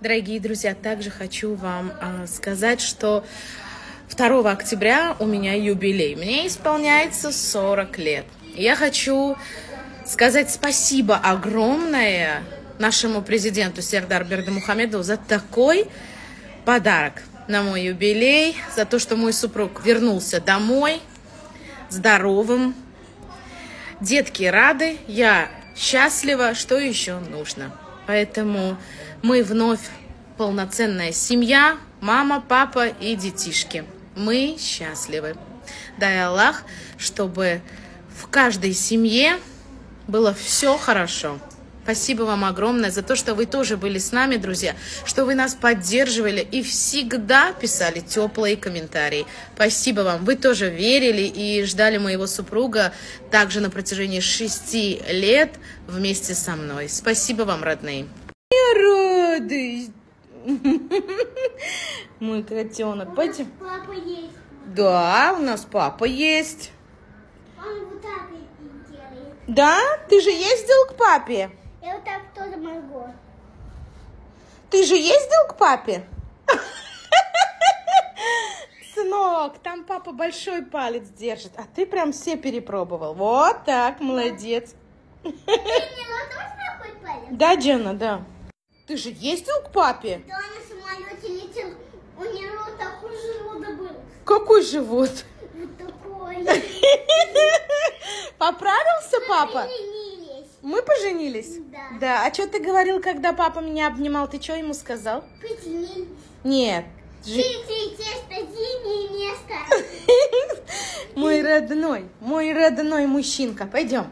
Дорогие друзья, также хочу вам сказать, что 2 октября у меня юбилей. Мне исполняется 40 лет. Я хочу сказать спасибо огромное нашему президенту Сердару Бердымухамедову за такой подарок на мой юбилей, за то, что мой супруг вернулся домой здоровым. Детки рады, я счастлива, что еще нужно. Поэтому мы вновь полноценная семья, мама, папа и детишки. Мы счастливы. Дай Аллах, чтобы в каждой семье было все хорошо. Спасибо вам огромное за то, что вы тоже были с нами, друзья, что вы нас поддерживали и всегда писали теплые комментарии. Спасибо вам. Вы тоже верили и ждали моего супруга также на протяжении 6 лет вместе со мной. Спасибо вам, родные. Я радуюсь. Мой котенок. Пойдем. Папа есть. Да, у нас папа есть. Он вот так и делает. Да? Ты же ездил к папе? Я вот так тоже могу. Ты же ездил к папе? Сынок, там папа большой палец держит, а ты прям все перепробовал. Вот так, молодец. Ты не тоже такой палец? Да, Джана, да. Ты же ездил к папе? Да, на самолете летел. У него такой живот был. Какой живот? Вот такой. Поправился папа? Поженились. Мы поженились? Да. Да. А что ты говорил, когда папа меня обнимал? Ты что ему сказал? Поженились. Нет. Чистое тесто, зимнее место. Мой родной мужчинка. Пойдем.